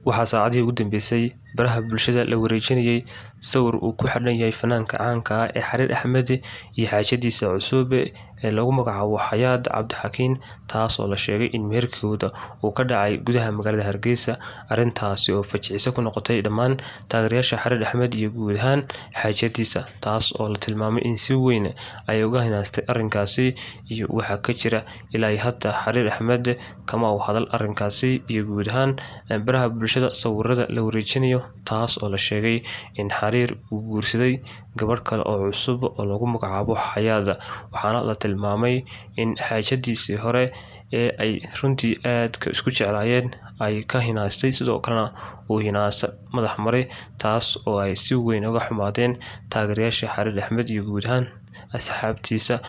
waxaa saacadihii ugu dambeysay baraha bulshada la wareejinayay sawir uu ku xidhan yahay fanaanka caanka ah ee Xariir Axmed iyo xaajadiisa cusub ee lagu magacaabo Xayaat Cabdixakiin, taas oo la sheegay in meherkooda uu ka dhacay gudaha magaalada Hargeysa. Arrintaasi oo fajicisa ku noqotay dhammaan taageerayaasha Xariir Axmed iyo guud ahaan xaajadiisa, taas oo la tilmaamay in si weyn ay uga hinaastay arrinkaasi iyo waxa ka jira. Ilaa hadda Xariir Axmed kama uu hadal arrinkaasi iyo guud ahaan baraha bulshada sawirada la wareejinayo, taas oo la sheegay in Xariir uu guursaday gabadh kale oo cusub oo lagu magacaabo Xayaat, waxaana la tilmaamay in xaajadiisii hore ee ay runtii aad isku jeclaayeen ay ka hinaastay, sidoo kalena uu hinaasa madax maray, taas oo ay si weyn uga xumaadeen taageerayaasha Xariir Axmed iyo guud ahaan asxaabtiisa.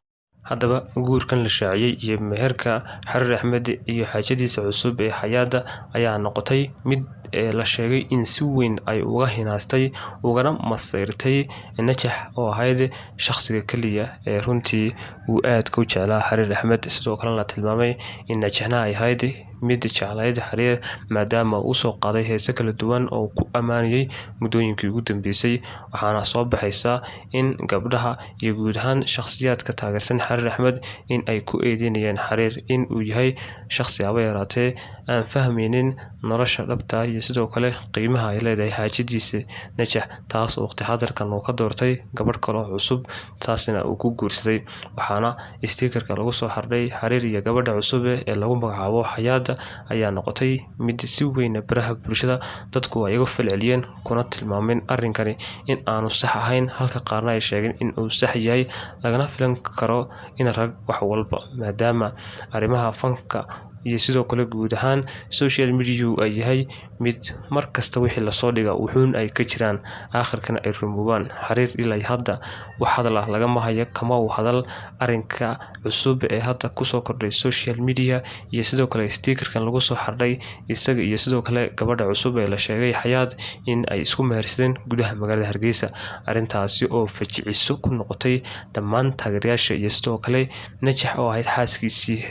Haddaba guurkan la shaaciyay iyo meherka Xariir Axmed iyo xaajadiisa cusub ee Xayaat ayaa noqotay mid la sheegay in si weyn ay uga hinaastay ugana masayrtay Najax oo ahayd shakhsiga kaliya ee runtii uu aad u jeclaa Xariir Axmed. Sidoo kale la tilmaamay in Najaxna ay ahayd mid jeclayd Xariir maadaama uu soo qaaday heeso kala duwan oo ku ammaanayay muddooyinkii ugu dambeysay, waxaana soo baxaysa in gabdhaha iyo guud ahaan shakhsiyaadka taageersan Xariir Axmed in ay ku eedeynayaan Xariir in uu yahay shakhsi haba yaraatee aan fahmaynin nolosha dhabta ah iyo sidoo kale qiimaha ay leedahay xaajadiisa Najax, taas oo waqti xaadirkan uu ka doortay gabadh kale oo cusub, taasina uu ku guursaday. Waxaana sticker-ka lagu soo xardhay Xariir iyo gabadha cusub ee lagu magacaabo Xayaat ayaa noqotay mid si weyn baraha bulshada dadku ay uga falceliyeen, kuna tilmaameen arrinkani in aanu sax ahayn, halka qaarna ay sheegeen in uu sax yahay, lagana filan karo in rag wax walba, maadaama arrimaha fanka iyo sidoo kale guud ahaan social media ay yahay mid markasta wixii la soo dhiga wuxuun ay ka jiraan aakhirkana ay rumoobaan. Xariir ilaa hadda wax hadal ah lagama hayo, kama uu hadal arrinka cusub ee hadda kusoo kordhay social media iyo sidoo kale sticker-kan lagu soo xardhay isaga iyo sidoo kale gabadha cusub ee la sheegay Xayaat in ay isku mehersadeen gudaha magaalada Hargeysa. Arrintaasi oo fajiciso ku noqotay dhammaan taageerayaasha iyo sidoo kale Najax oo ahayd xaaskiisii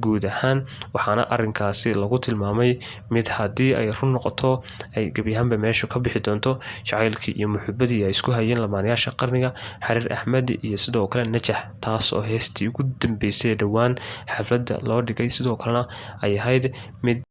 guud ahaan, waxaana arrinkaasi lagu tilmaamay mid haddii ay run noqoto ay gebi ahaanba meesha ka bixi doonto jacaylkii iyo muhibbadii ay isku hayeen lamaanayaasha qarniga Xariir Axmed iyo sidoo kale Najax, taas oo heestii ugu dambeysay dhowaan xafladda loo dhigay sidoo kalena ay ahayd mid